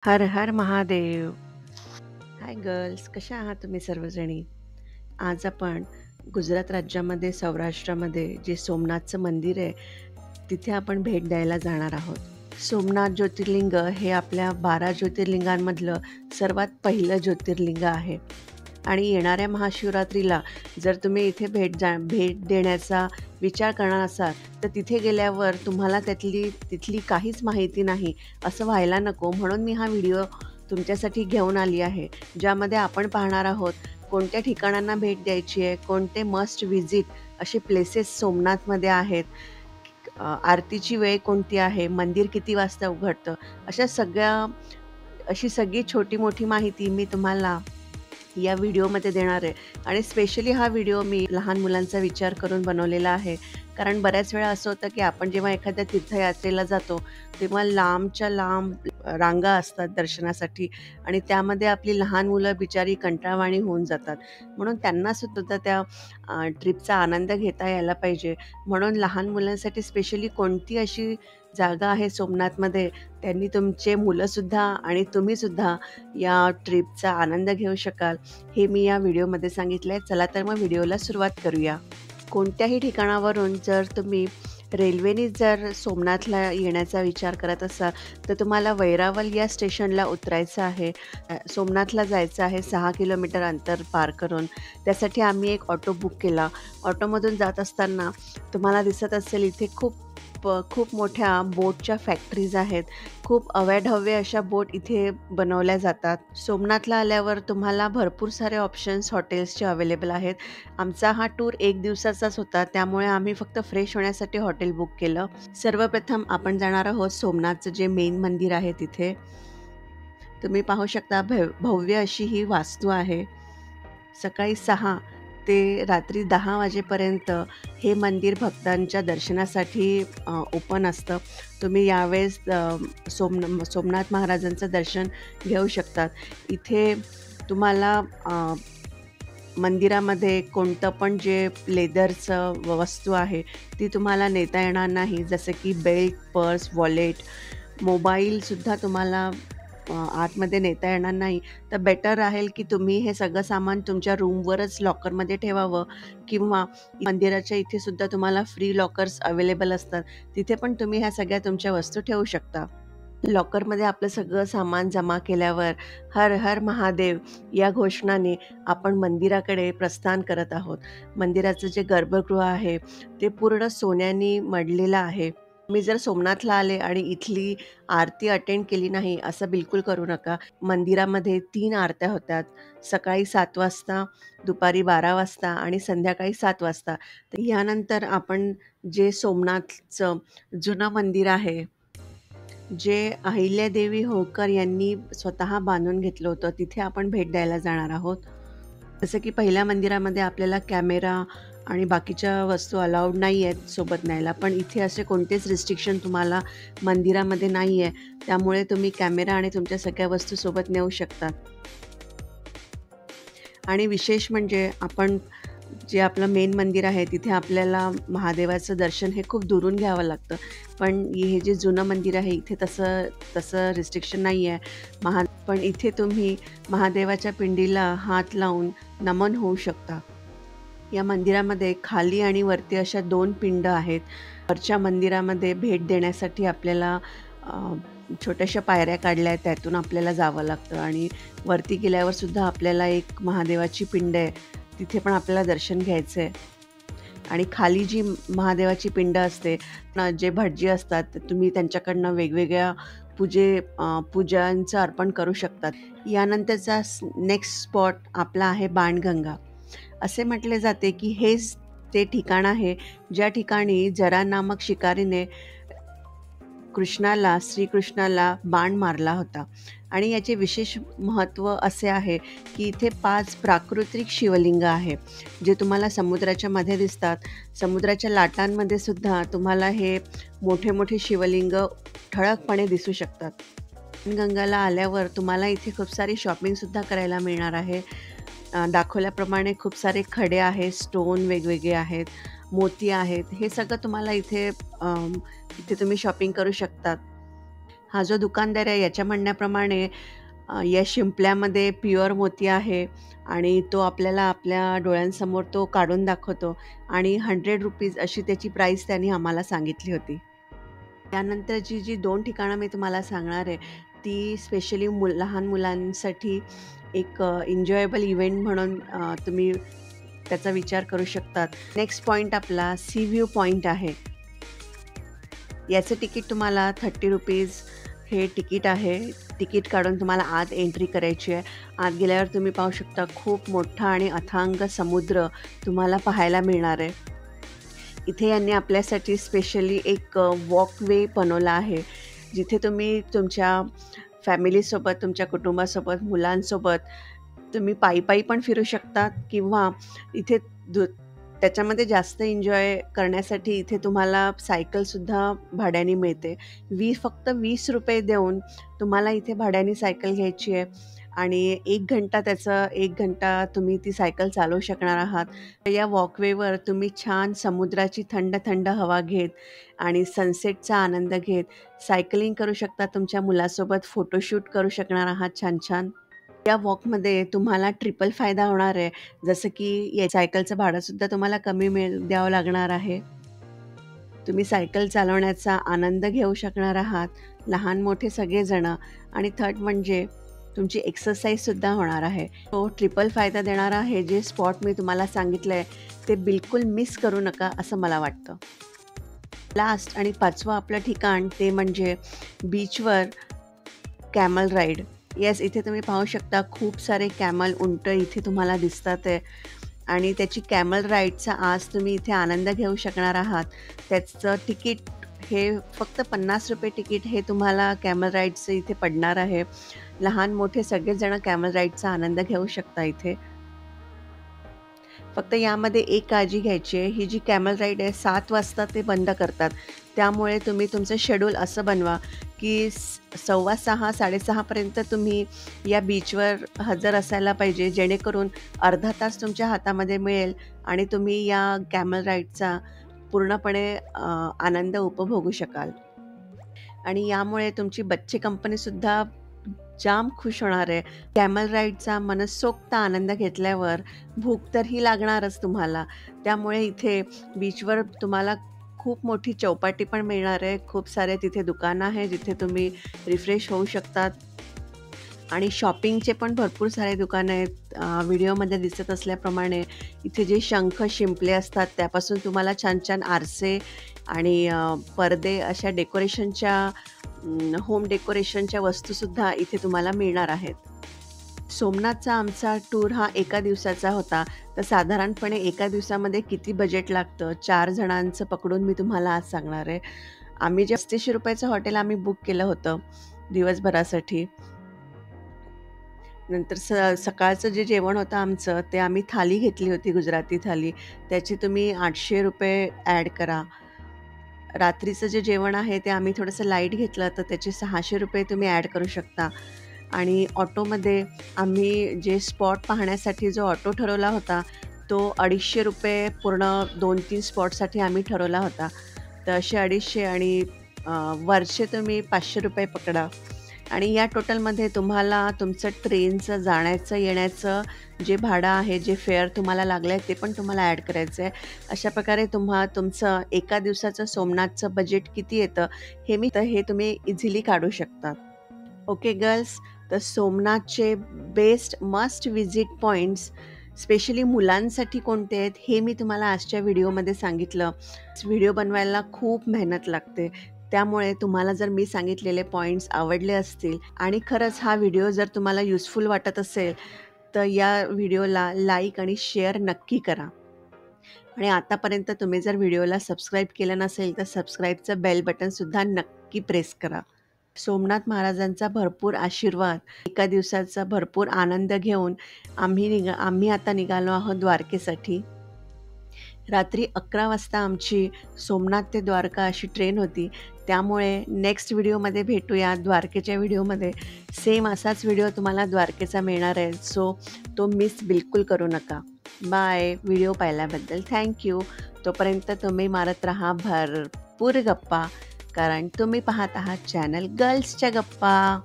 हर हर Mahadev. Hi girls, कशा आहात तुम्ही सर्वजणी? आज आपण गुजरात राज्यामध्ये सौराष्ट्रामध्ये जे सोमनाथचं मंदिर आहे, तिथे आपण भेट द्यायला जाणार आहोत. सोमनाथ ज्योतिर्लिंग हे आपल्या 12 ज्योतिर्लिंगांमधलं सर्वात पहिलं ज्योतिर्लिंग आहे आणि येणाऱ्या महाशिवरात्रीला जर तुम्ही इथे भेट देण्याचा विचार करणार असाल, तर तिथे गेल्यावर तुम्हाला तिथली काहीच माहिती नाही असं व्हायला नको, म्हणून मी हा व्हिडिओ तुमच्यासाठी घेऊन आली आहे, ज्यामध्ये आपण पाहणार आहोत कोणत्या ठिकाणांना भेट द्यायची आहे, कोणते मस्ट व्हिजिट असे प्लेसेस सोमनाथमध्ये आहेत, आरतीची वेळ कोणती आहे, मंदिर किती वाजता उघडतं, अशी सगळी छोटी-मोठी माहिती मी तुम्हाला या व्हिडिओमध्ये देणार आहे. आणि स्पेशली हा व्हिडिओ मी लहान मुलांचा विचार करून बनवलेला आहे. कारण बऱ्याच वेळा असं होतं, की आपण जेव्हा एखाद्या तीर्थयात्रेला जातो, तेव्हा लांबच्या लांब रांगा असतात दर्शनासाठी आणि त्यामध्ये आपली लहान मुलं बिचारी कंटाळवाणी होऊन जातात. म्हणून त्यांनासुद्धा त्या ट्रिपचा आनंद घेता यायला पाहिजे. म्हणून लहान मुलांसाठी स्पेशली कोणती अशी जागा आहे सोमनाथमध्ये, त्यांनी तुमचे मुलंसुद्धा आणि तुम्हीसुद्धा या ट्रिपचा आनंद घेऊ शकाल, हे मी या व्हिडिओमध्ये सांगितलं आहे. चला तर मग व्हिडिओला सुरुवात करूया. कोणत्याही ठिकाणावरून जर तुम्ही रेल्वेने जर सोमनाथला येण्याचा विचार करत असाल, तर तुम्हाला वैरावल या स्टेशनला उतरायचं आहे. सोमनाथला जायचं आहे 6 किलोमीटर अंतर पार करून. त्यासाठी आम्ही एक ऑटो बुक केला. ऑटोमधून जात असताना तुम्हाला दिसत असेल इथे खूप मोठ्या बोटच्या फॅक्टरीज आहेत. खूप अवाढव्य अशा बोट इथे बनवल्या जातात. सोमनाथला आल्यावर तुम्हाला भरपूर सारे ऑप्शन्स हॉटेल्सचे अवेलेबल आहेत. आमचा हा टूर 1 दिवसाचाच होता, त्यामुळे आम्ही फक्त फ्रेश होण्यासाठी हॉटेल बुक केलं. सर्वप्रथम आपण जाणार आहोत सोमनाथचं जे मेन मंदिर आहे तिथे. तुम्ही पाहू शकता भव्य अशी ही वास्तू आहे. सकाळी 6 ते रात्री 10 वाजेपर्यंत हे मंदिर भक्तांच्या दर्शनासाठी ओपन असतं. तुम्ही यावेळेस सोमनाथ महाराजांचं दर्शन घेऊ शकतात. इथे तुम्हाला मंदिरामध्ये कोणतं पण जे लेदरचं वस्तू आहे, ती तुम्हाला नेता येणार नाही. जसं की बेल्ट, पर्स, वॉलेट, मोबाईलसुद्धा तुम्हाला आतमध्ये नेता येणार नाही. तर बेटर राहील की तुम्ही हे सगळं सामान तुमच्या रूमवरच लॉकरमध्ये ठेवावं किंवा मंदिराच्या इथे सुद्धा तुम्हाला फ्री लॉकर्स अवेलेबल असतात. तिथे पण तुम्ही ह्या सगळ्या तुमच्या वस्तू ठेवू शकता. लॉकरमध्ये आपलं सगळं सामान जमा केल्यावर हर हर महादेव या घोषणाने आपण मंदिराकडे प्रस्थान करत आहोत. मंदिराचं जे गर्भगृह आहे ते पूर्ण सोन्याने मढलेलं आहे. मी जर सोमनाथला आले आणि इथली आरती अटेंड केली नाही असं बिलकुल करू नका. मंदिरामध्ये 3 आरत्या होतात. सकाळी 7 वाजता, दुपारी 12 वाजता आणि संध्याकाळी 7 वाजता. तर यानंतर आपण जे सोमनाथचं जुनं मंदिर आहे, जे अहिल्यादेवी होळकर यांनी स्वतः बांधून घेतलं होतं, तिथे आपण भेट द्यायला जाणार आहोत. जसं की पहिल्या मंदिरामध्ये आपल्याला कॅमेरा आणि बाकीच्या वस्तू अलाउड नाही आहेत सोबत न्यायला, पण इथे असे कोणतेच रिस्ट्रिक्शन तुम्हाला मंदिरामध्ये नाही आहे. त्यामुळे तुम्ही कॅमेरा आणि तुमच्या सगळ्या वस्तू सोबत नेऊ शकता. आणि विशेष म्हणजे आपण जे आपलं मेन मंदिर आहे तिथे आपल्याला महादेवाचं दर्शन हे खूप दुरून घ्यावं लागतं. पण हे जे जुनं मंदिर आहे इथे तसं तसं रिस्ट्रिक्शन नाही आहे. पण इथे तुम्ही महादेवाच्या पिंडीला हात लावून नमन होऊ शकता. या मंदिरामध्ये खाली आणि वरती अशा 2 पिंड आहेत. वरच्या मंदिरामध्ये भेट देण्यासाठी आपल्याला छोट्याशा पायऱ्या काढल्या आहेत, त्यातून आपल्याला जावं लागतं आणि वरती गेल्यावर सुद्धा आपल्याला एक महादेवाची पिंड आहे, तिथे पण आपल्याला दर्शन घ्यायचं आहे. आणि खाली जी महादेवाची पिंड असते, जे भटजी असतात, तुम्ही त्यांच्याकडनं वेगवेगळ्या पूजांचं अर्पण करू शकतात. यानंतरचा नेक्स्ट स्पॉट आपला आहे बाणगंगा. असे म्हटले जाते की हेच ते ठिकाण आहे ज्या ठिकाणी जरा नामक शिकारीने श्रीकृष्णाला बाण मारला होता. आणि याचे विशेष महत्त्व असे आहे की इथे 5 प्राकृतिक शिवलिंग आहे, जे तुम्हाला समुद्राच्या मध्ये दिसतात. समुद्राच्या लाटांमध्ये सुद्धा तुम्हाला हे मोठे मोठे शिवलिंग ठळकपणे दिसू शकतात. गंगाला आल्यावर तुम्हाला इथे खूप सारी शॉपिंगसुद्धा करायला मिळणार आहे. दाखवल्याप्रमाणे खूप सारे खडे आहेत, स्टोन वेगवेगळे आहेत, मोती आहेत. हे सगळं तुम्हाला इथे तुम्ही शॉपिंग करू शकतात. हा जो दुकानदार आहे याच्या म्हणण्याप्रमाणे या शिंपल्यामध्ये प्युअर मोती आहे आणि तो आपल्याला आपल्या डोळ्यांसमोर तो काढून दाखवतो आणि ₹100 अशी त्याची प्राईस त्यांनी आम्हाला सांगितली होती. त्यानंतरची जी 2 ठिकाणं मी तुम्हाला सांगणार आहे, ती स्पेशली लहान मुलांसाठी एक एन्जॉयबल इव्हेंट म्हणून तुम्ही त्याचा विचार करू शकतात. नेक्स्ट पॉइंट आपला सी व्ह्यू पॉइंट आहे. याचं तिकीट तुम्हाला ₹30 हे तिकीट आहे. तिकीट काढून तुम्हाला आत एंट्री करायची आहे. आत गेल्यावर तुम्ही पाहू शकता खूप मोठा आणि अथांग समुद्र तुम्हाला पाहायला मिळणार आहे. इथे यांनी आपल्यासाठी स्पेशली एक वॉकवे बनवला आहे, जिथे तुम्ही तुमच्या फॅमिलीसोबत, तुमच्या कुटुंबासोबत, मुलांसोबत तुम्ही पायी-पायी पण फिरू शकतात किंवा इथे त्याच्यामध्ये जास्त एन्जॉय करण्यासाठी इथे तुम्हाला सायकलसुद्धा भाड्याने मिळते. फक्त ₹20 देऊन तुम्हाला इथे भाड्याने सायकल घ्यायची आहे आणि 1 घंटा तुम्ही ती सायकल चालवू शकणार आहात. या वॉकवेवर तुम्ही छान समुद्राची थंड थंड हवा घेत आणि सनसेटचा आनंद घेत सायकलिंग करू शकता. तुमच्या मुलासोबत फोटोशूट करू शकणार आहात छान छान. या वॉकमध्ये तुम्हाला ट्रिपल फायदा होणार आहे. जसं की या सायकलचं भाडंसुद्धा तुम्हाला कमी द्यावं लागणार आहे. तुम्ही सायकल चालवण्याचा आनंद घेऊ शकणार आहात, लहान मोठे सगळेजणं. आणि थर्ड म्हणजे तुमची एक्सरसाइजसुद्धा होणार आहे. तो ट्रिपल फायदा देणारा आहे. जे स्पॉट मी तुम्हाला सांगितलं आहे ते बिलकुल मिस करू नका असं मला वाटतं. लास्ट आणि 5वं आपलं ठिकाण ते म्हणजे बीचवर कॅमल राईड. येस, इथे तुम्ही पाहू शकता खूप सारे कॅमल उंट इथे तुम्हाला दिसतात आहे आणि त्याची कॅमल राईडचा आज तुम्ही इथे आनंद घेऊ शकणार आहात. त्याचं तिकीट हे फक्त ₹50 तिकीट हे तुम्हाला कॅमल राईडचं इथे पडणार आहे. लहान मोठे सगळेजण कॅमल राईडचा आनंद घेऊ शकता इथे. फक्त यामध्ये एक काळजी घ्यायची आहे, ही जी कॅमल राईड आहे 7 वाजता ते बंद करतात. त्यामुळे तुम्ही तुमचं शेड्यूल असं बनवा की 6:15 6:30पर्यंत तुम्ही या बीचवर हजर असायला पाहिजे, जेणेकरून अर्धा तास तुमच्या हातामध्ये मिळेल आणि तुम्ही या कॅमल राईडचा पूर्णपणे आनंद उपभोगू शकाल. आणि यामुळे तुमची बच्चे कंपनीसुद्धा जाम खुश होणार आहे. कॅमल राईडचा मनसोक्त आनंद घेतल्यावर भूक तर ही लागणारच तुम्हाला. त्यामुळे इथे बीचवर तुम्हाला खूप मोठी चौपाटी पण मिळणार आहे. खूप सारे तिथे दुकानं आहे जिथे तुम्ही रिफ्रेश होऊ शकतात आणि शॉपिंगचे पण भरपूर सारे दुकानं आहेत. व्हिडिओमध्ये दिसत असल्याप्रमाणे इथे जे शंख शिंपले असतात त्यापासून तुम्हाला छान छान आरसे आणि पडदे अशा डेकोरेशनच्या होम डेकोरेशनच्या वस्तूसुद्धा इथे तुम्हाला मिळणार आहेत. सोमनाथचा आमचा टूर हा एका दिवसाचा होता. तर साधारणपणे एका दिवसामध्ये किती बजेट लागतं 4 जणांचं पकडून मी तुम्हाला आज सांगणार आहे. आम्ही जे ₹3500चं हॉटेल आम्ही बुक केलं होतं दिवसभरासाठी. नंतर सकाळचं जे जेवण होतं आमचं ते आम्ही थाली घेतली होती, गुजराती थाली. त्याचे तुम्ही ₹800 ॲड करा. रात्रीचं जे जेवण आहे ते आम्ही थोडंसं लाईट घेतलं तर त्याचे ₹600 तुम्ही ॲड करू शकता. आणि ऑटोमध्ये आम्ही जे स्पॉट पाहण्यासाठी जो ऑटो ठरवला होता तो ₹250 पूर्ण 2-3 स्पॉटसाठी आम्ही ठरवला होता. तर असे 250 आणि वरचे तुम्ही ₹500 पकडा. आणि या टोटलमध्ये तुम्हाला तुमचं ट्रेनचं जाण्याचं येण्याचं जे भाडं आहे, जे फेअर तुम्हाला लागलं आहे ते पण तुम्हाला ॲड करायचं आहे. अशा प्रकारे तुमचं एका दिवसाचं सोमनाथचं बजेट किती येतं हे तुम्ही इझिली काढू शकता. ओके गर्ल्स, तर सोमनाथचे best must visit points specially मुलांसाठी कोणते आहेत हे मी तुम्हाला आजच्या व्हिडिओमध्ये सांगितलं. व्हिडिओ बनवायला खूप मेहनत लागते. त्यामुळे तुम्हाला जर मी सांगितलेले पॉईंट्स आवडले असतील आणि खरंच हा व्हिडिओ जर तुम्हाला युजफुल वाटत असेल तर या व्हिडिओला लाईक आणि शेअर नक्की करा. आणि आतापर्यंत तुम्ही जर व्हिडिओला सबस्क्राईब केलं नसेल तर सबस्क्राईबचं बेल बटनसुद्धा नक्की प्रेस करा. सोमनाथ महाराजांचा भरपूर आशीर्वाद, एका दिवसाचा भरपूर आनंद घेऊन आम्ही आता निघालो आहोत द्वारकेसाठी. रात्री 11 वाजता आमची सोमनाथ ते द्वारका अशी ट्रेन होती. त्यामुळे नेक्स्ट व्हिडिओमध्ये भेटूया. द्वारकेच्या व्हिडिओमध्ये सेम असाच व्हिडिओ तुम्हाला द्वारकेचा मिळणार आहे. सो तो मिस बिलकुल करू नका. बाय. व्हिडिओ पाहिल्याबद्दल थँक्यू. तोपर्यंत तुम्ही मारत राहा भरपूर गप्पा. कारण तुम्ही पाहत आहात चॅनल गर्ल्सच्या गप्पा.